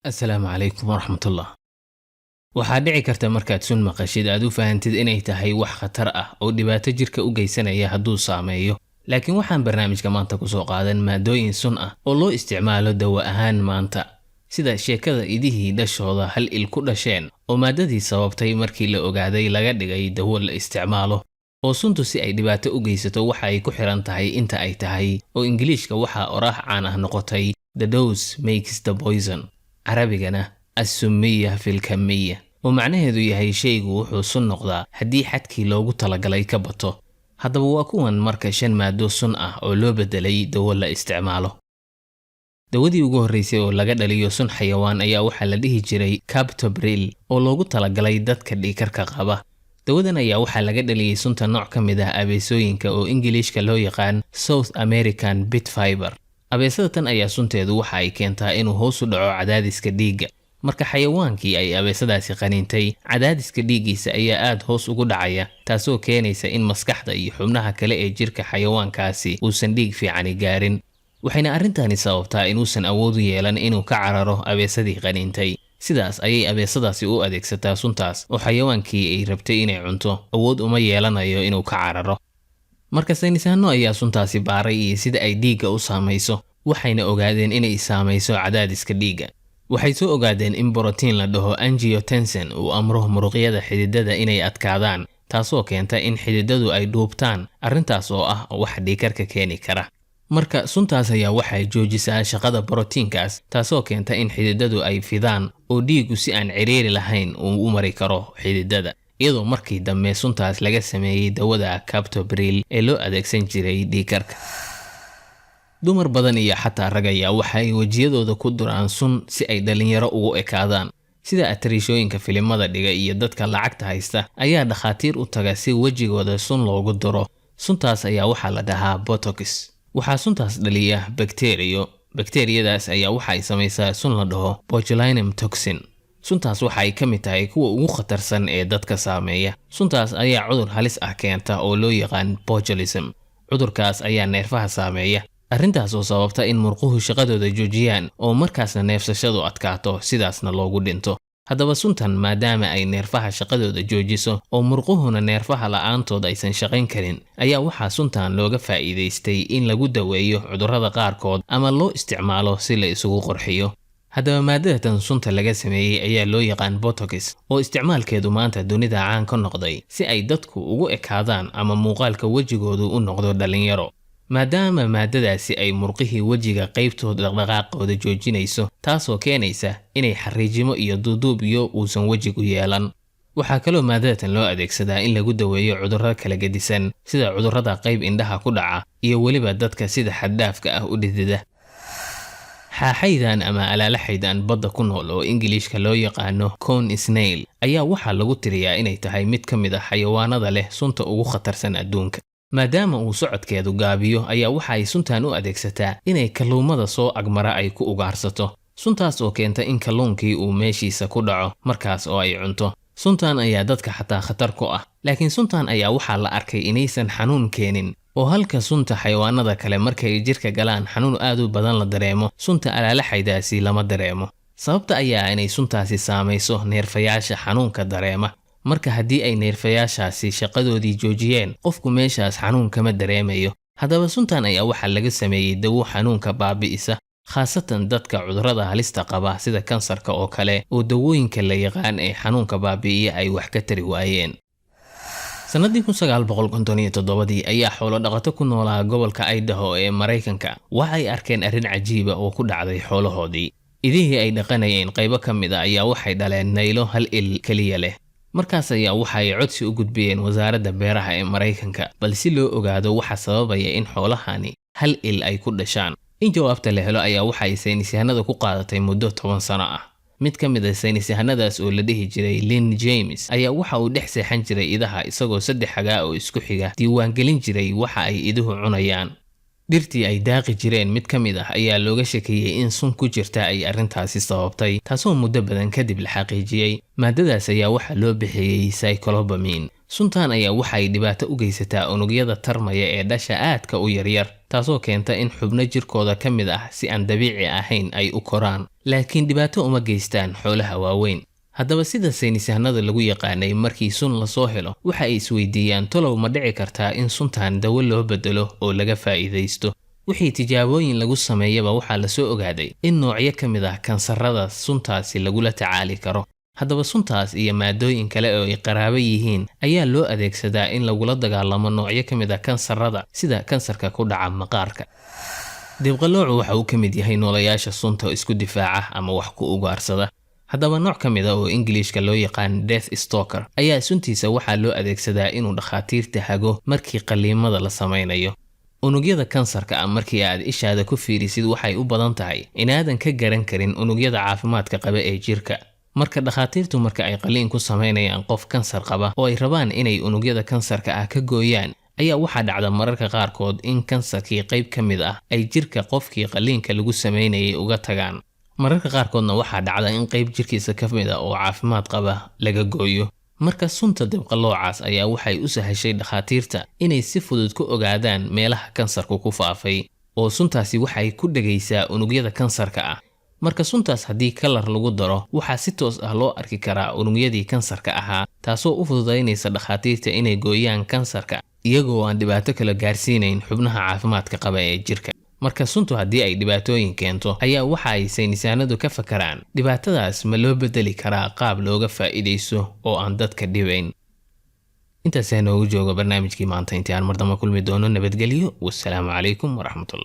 Assalaamu calaykum waraxmatullah. Waxaa dhici karta markaad sun maqashid aad u fahantid inay tahay wax khatar ah oo dhibaato jirka u geysanaya hadduu saameeyo. Laakiin waxaan barnaamijka maanta ku soo qaadan maadooyin sun ah oo loo isticmaalo dawo ahaan maanta. Sida sheekada idihii dhashooda hal il ku dhasheen oo maadadii sababtay markii la ogaaday laga dhigay dawo la isticmaalo. Oo suntu si ay dhibaato u geysato waxa ay ku xiran tahay inta ay tahay oo Ingiriiska waxa oraah caan ah noqotay the dose makes the poison. Carabigana as-sumiyya fil kamiyya oo macnaheedu yahay shaygu wuxuu sun noqdaa haddii xadkii loogu talagalay ka bato. Haddaba waa kuwan marka 5 maado sun ah oo loo bedelay dawo la isticmaalo. Dawadii ugu horreysay oo laga dhaliyo sun xayawaan ayaa waxaa la dhihi jiray captopril oo loogu talagalay dadka dhiigkarka qaba. Dawadan ayaa waxaa laga dhaliyay sunta nooc ka mid ah abeesooyinka oo Ingiriiska loo yaqaan South American pit viper. Abeesada tan ayaa sunteedu waxa ay keentaa inuu hoos u dhaco cadaadiska dhiigga. Marka xayawaankii ay abeesadaasi qaniintay, cadaadiska dhiiggiisa ayaa aad hoos ugu dhacaya, taasoo keenaysa in maskaxda iyo xubnaha kale ee jirka xayawaankaasi uusan dhiig fiican gaarin. Waxayna arrintani sababtaa inuusan awood u yeelan inuu ka cararo abeesadii qaniintay. Sidaas ayay abeesadaasi u adeegsataa suntaas oo xayawaankii ay rabtay inay cunto awood uma yeelanayo inuu ka cararo. Marka saynisaano ayaa suntaasi baaray iyo sida ay dhiigga u saamayso, waxayna ogaadeen inay saamayso cadaadiska dhiigga. Waxay soo ogaadeen in borotiin la dhaho angiotensin uu amro muruqyada xididada inay adkaadaan, taasoo keenta in xididadu ay dhuubtaan, arrintaas oo ah wax dhiigkarka keeni kara. Marka suntaas ayaa waxay joojisaa shaqada borotiinkaas, taasoo keenta in xididadu ay fidaan oo dhiiggu si aan ciriiri lahayn uu u mari karo xididada. Iyadoo markii dambe suntaas laga sameeyay dawada captopril ee loo adeegsan jiray dhiigkarka. Dumar badan iyo xataa rag ayaa waxay wajiyadooda ku duraan sun si ay dhalinyaro ugu ekaadaan. Sida atriishooyinka filimada dhiga iyo dadka lacagta haysta ayaa dhakhaatiir u taga si wajigooda sun loogu duro. Suntaas ayaa waxaa la dhahaa botox. Waxaa suntaas dhaliya bakteeriyo. Bakteeriyadaas ayaa waxa ay samaysaa sun la dhaho botulinum toxin. Suntaas waxa ay ka mid tahay kuwa ugu khatarsan ee dadka saameeya. Suntaas ayaa cudur halis ah keenta oo loo yaqaan botulism. Cudurkaas ayaa neerfaha saameeya. Arrintaas oo sababta in murquhu shaqadooda joojiyaan oo markaasna neefsashadu adkaato sidaasna loogu dhinto. Haddaba suntan maadaama ay neerfaha shaqadooda joojiso oo murquhuna neerfaha la'aantooda aysan shaqayn karin, ayaa waxaa suntan looga faa'iidaystay in lagu daweeyo cudurrada qaarkood ama loo isticmaalo si la isugu qurxiyo. Haddaba maadada sunta laga sameeyay ayaa loo yaqaan botox oo isticmaalkeedu maanta dunida caan ka noqday si ay dadku ugu ekaadaan ama muuqaalka wajigoodu u noqdo dhalinyaro. Maadaama maadadaasi ay murqihii wajiga qaybtooda dhaqdhaqaaqooda joojinayso, taasoo keenaysa inay xariijimo iyo duuduub iyo uusan wajigu yeelan. Waxaa kaloo maadadadan loo adeegsadaa in lagu daweeyo cudurrada kala gedisan sida cudurrada qayb indhaha ku dhaca iyo weliba dadka sida xad-dhaafka ah u dhidida. Xaaxaydan ama alaalaxaydan badda ku nool oo Ingiriiska loo yaqaano corn snail ayaa waxaa lagu tiriyaa inay tahay mid ka mid ah xayawaanada leh sunta ugu khatarsan adduunka. Maadaama uu socodkeedu gaabiyo ayaa waxa ay suntan u adeegsataa inay kalluumada soo agmara ay ku ugaarsato. Suntaas oo keenta in kalluunkii uu meeshiisa ku dhaco markaas oo ay cunto. Suntan ayaa dadka xataa khatar ku ah, laakiin suntan ayaa waxaa la arkay inaysan xanuun keenin. oo halka sunta xayawaanada kale markay jirka galaan xanuun aad u badan la dareemo, sunta alaalaxaydaasi lama dareemo. Sababta ayaa inay suntaasi saamayso neerfayaasha xanuunka dareema. Marka haddii ay neerfayaashaasi shaqadoodii joojiyeen, qofku meeshaas xanuun kama dareemayo. Haddaba suntan ayaa waxaa laga sameeyay dawo xanuunka baabi'isa, khaasatan dadka cudurrada halista qaba sida kansarka oo kale oo dawooyinka la yaqaan ee xanuunka baabi'iya ay wax ka tari waayeen. Sanadii 1957 ayaa xoolo dhaqato ku noolaa gobolka Idaho ee Mareykanka waxay arkeen arrin cajiib ah oo ku dhacday xoolahoodii. Idihii ay dhaqanayeen qaybo ka mid ah ayaa waxay dhaleen naylo hal il kaliya leh. Markaas ayaa waxay codsi u gudbiyeen wasaaradda beeraha ee Mareykanka bal si loo ogaado waxa sababaya in xoolahani hal il ay ku dhashaan. In jawaabta la helo ayaa waxay saynisyahanada ku qaadatay muddo 10 sano ah. Mid ka mid ah saynisyahanadaas oo la dhihi jiray Lynn James ayaa waxa uu dhex seexan jiray idaha isagoo 3 xagaa oo isku xiga diiwaan gelin jiray waxa ay iduhu cunayaan. Dhirtii ay daaqi jireen mid ka mid ah ayaa looga sheekeeyay in sun ku jirta ay arrintaasi sababtay, taasoo muddo badan kadib la xaqiijiyay. Maadadaas ayaa waxa loo bixiyay cyclopamine. suntan ayaa waxay dhibaato u geysataa unugyada tarmaya ee dhasha aadka u yaryar, taasoo keenta in xubno jirkooda ka mid ah si aan dabiici ahayn ay u koraan, laakiin dhibaato uma geystaan xoolaha waaweyn. haddaba sida saynisahanada lagu yaqaanay markii sun la soo helo waxa ay isweydiiyaan tolow ma dhici kartaa in suntan dawo loo bedelo oo laga faa'iideysto. wixii tijaabooyin lagu sameeyaba waxaa la soo ogaaday in noocyo ka mid ah kansarrada suntaasi lagula tacaali karo. haddaba suntaas iyo maadooyin kale oo ay qaraabo yihiin ayaa loo adeegsadaa in lagula dagaalamo noocyo ka mid ah kansarrada sida kansarka ku dhaca maqaarka. dibqaloocu waxa uu ka mid yahay noolayaasha sunta isku difaaca ama wax ku ugaarsada. haddaba nooc ka mid ah oo Ingiriiska loo yaqaan Death Stalker ayaa suntiisa waxaa loo adeegsadaa inuu dhakhaatiirta hago markii qaliimada la sameynayo. unugyada kansarka ah markii aad ishaada ku fiirisid waxay u badan tahay inaadan ka garan karin unugyada caafimaadka qaba ee jirka. marka dhakhaatiirtu marka ay qaliin ku sameynayaan qof kansar qaba oo ay rabaan inay unugyada kansarka ah ka gooyaan, ayaa waxaa dhacda mararka qaarkood in kansarkii qayb ka mid ah ay jirka qofkii qaliinka lagu sameynayay uga tagaan. mararka qaarkoodna waxaa dhacda in qayb jirkiisa ka mid ah oo caafimaad qaba laga gooyo. marka sunta dibqaloocaas ayaa waxay u sahashay dhakhaatiirta inay si fudud ku ogaadaan meelaha kansarku ku faafay, oo suntaasi waxay ku dhagaysaa unugyada kansarka ah. marka suntaas haddii kalar lagu daro waxaa si toos ah loo arki karaa unugyadii kansarka ahaa, taasoo u fududaynaysa dhakhaatiirta inay gooyaan kansarka iyagoo aan dhibaato kala gaarsiinayn xubnaha caafimaadka qaba ee jirka. marka suntu haddii ay dhibaatooyin keento ayaa waxa ay saynisaanadu ka fakaraan dhibaatadaas ma loo bedeli karaa qaab looga faa'iideyso oo aan dadka dhibayn. intaas ayaa noogu jooga barnaamijkii maanta. intii aan mar dambe kulmi doono nabadgelyo. wassalaamu calaykum waraxmatullah.